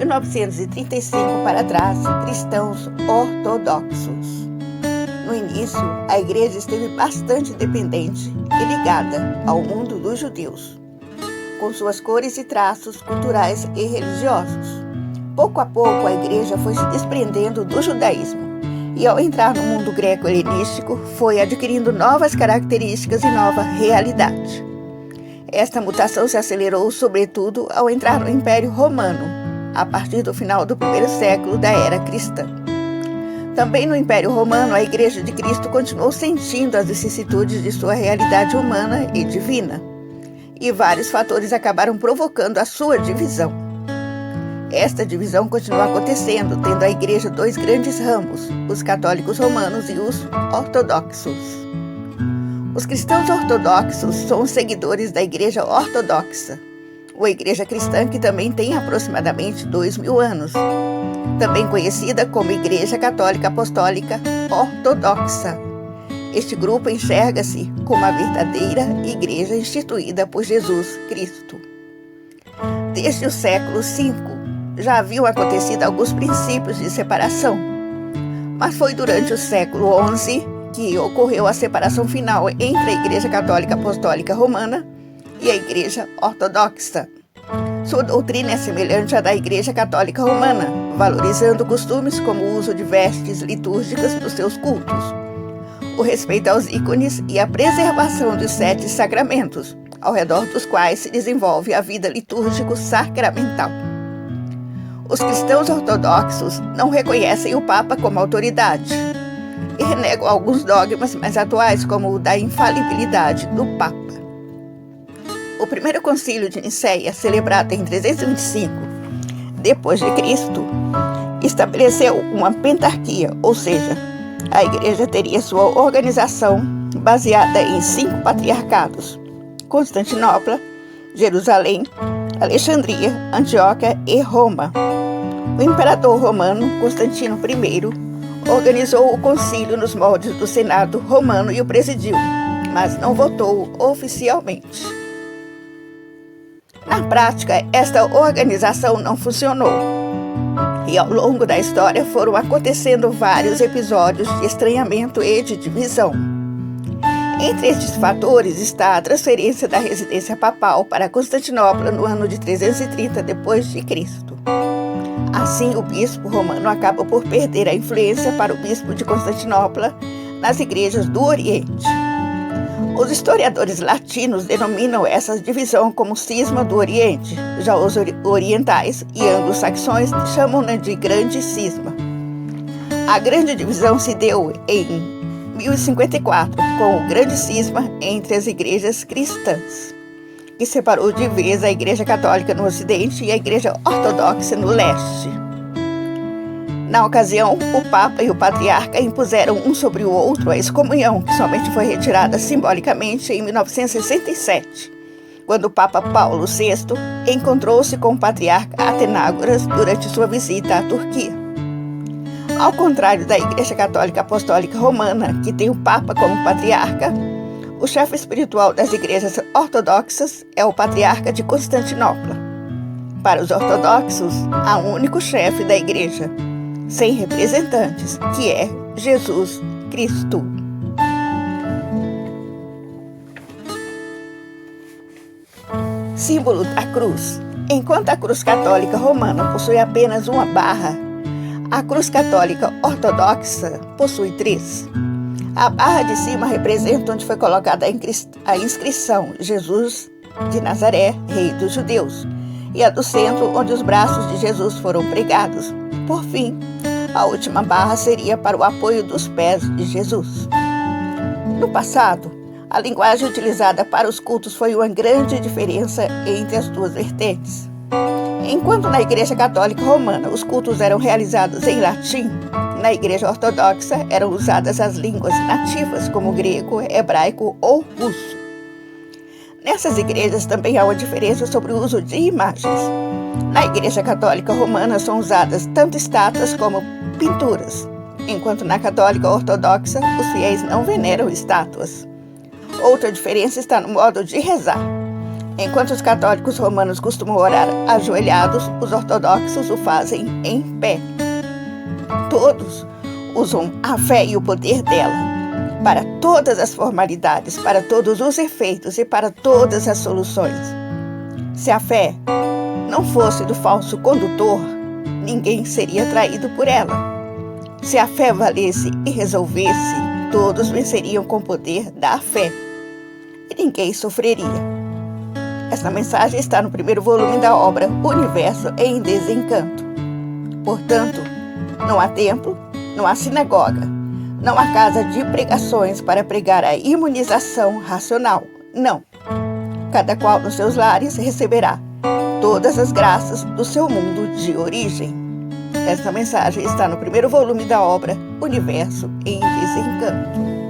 1935 para trás, cristãos ortodoxos. No início, a igreja esteve bastante dependente e ligada ao mundo dos judeus, com suas cores e traços culturais e religiosos. Pouco a pouco, a igreja foi se desprendendo do judaísmo e, ao entrar no mundo greco-helenístico, foi adquirindo novas características e nova realidade. Esta mutação se acelerou, sobretudo, ao entrar no Império Romano, a partir do final do primeiro século da era cristã. Também no Império Romano, a Igreja de Cristo continuou sentindo as vicissitudes de sua realidade humana e divina, e vários fatores acabaram provocando a sua divisão. Esta divisão continua acontecendo, tendo a Igreja dois grandes ramos, os católicos romanos e os ortodoxos. Os cristãos ortodoxos são os seguidores da Igreja Ortodoxa, uma igreja cristã que também tem aproximadamente 2.000 anos, também conhecida como Igreja Católica Apostólica Ortodoxa. Este grupo enxerga-se como a verdadeira igreja instituída por Jesus Cristo. Desde o século V, já haviam acontecido alguns princípios de separação, mas foi durante o século XI que ocorreu a separação final entre a Igreja Católica Apostólica Romana e a Igreja Ortodoxa. Sua doutrina é semelhante à da Igreja Católica Romana, valorizando costumes como o uso de vestes litúrgicas nos seus cultos, o respeito aos ícones e a preservação dos 7 sacramentos, ao redor dos quais se desenvolve a vida litúrgico-sacramental. Os cristãos ortodoxos não reconhecem o Papa como autoridade e renegam alguns dogmas mais atuais, como o da infalibilidade do Papa. O primeiro concílio de Nicéia, celebrado em 325 depois de Cristo, estabeleceu uma pentarquia, ou seja, a igreja teria sua organização baseada em 5 patriarcados: Constantinopla, Jerusalém, Alexandria, Antioquia e Roma. O imperador romano Constantino I organizou o concílio nos moldes do Senado romano e o presidiu, mas não votou oficialmente. Na prática, esta organização não funcionou, e ao longo da história foram acontecendo vários episódios de estranhamento e de divisão. Entre estes fatores está a transferência da residência papal para Constantinopla no ano de 330 d.C. Assim, o bispo romano acaba por perder a influência para o bispo de Constantinopla nas igrejas do Oriente. Os historiadores latinos denominam essa divisão como cisma do Oriente, já os orientais e anglo-saxões chamam-na de grande cisma. A grande divisão se deu em 1054, com o grande cisma entre as igrejas cristãs, que separou de vez a Igreja Católica no Ocidente e a Igreja Ortodoxa no Leste. Na ocasião, o Papa e o Patriarca impuseram um sobre o outro a excomunhão, que somente foi retirada simbolicamente em 1967, quando o Papa Paulo VI encontrou-se com o Patriarca Atenágoras durante sua visita à Turquia. Ao contrário da Igreja Católica Apostólica Romana, que tem o Papa como Patriarca, o chefe espiritual das igrejas ortodoxas é o Patriarca de Constantinopla. Para os ortodoxos, há um único chefe da igreja, sem representantes, que é Jesus Cristo. Símbolo da cruz. Enquanto a cruz católica romana possui apenas uma barra, a cruz católica ortodoxa possui 3. A barra de cima representa onde foi colocada a inscrição Jesus de Nazaré, Rei dos Judeus, e a do centro, onde os braços de Jesus foram pregados. Por fim, a última barra seria para o apoio dos pés de Jesus. No passado, a linguagem utilizada para os cultos foi uma grande diferença entre as duas vertentes. Enquanto na Igreja Católica Romana os cultos eram realizados em latim, na Igreja Ortodoxa eram usadas as línguas nativas, como grego, hebraico ou russo. Nessas igrejas também há uma diferença sobre o uso de imagens. Na Igreja Católica Romana são usadas tanto estátuas como pinturas, enquanto na Católica Ortodoxa os fiéis não veneram estátuas. Outra diferença está no modo de rezar. Enquanto os católicos romanos costumam orar ajoelhados, os ortodoxos o fazem em pé. Todos usam a fé e o poder dela para todas as formalidades, para todos os efeitos e para todas as soluções. Se a fé não fosse do falso condutor, ninguém seria atraído por ela. Se a fé valesse e resolvesse, todos venceriam com o poder da fé e ninguém sofreria. Esta mensagem está no primeiro volume da obra Universo em Desencanto. Portanto, não há templo, não há sinagoga, não há casa de pregações para pregar a imunização racional. Não. Cada qual nos seus lares receberá todas as graças do seu mundo de origem. Esta mensagem está no primeiro volume da obra Universo em Desencanto.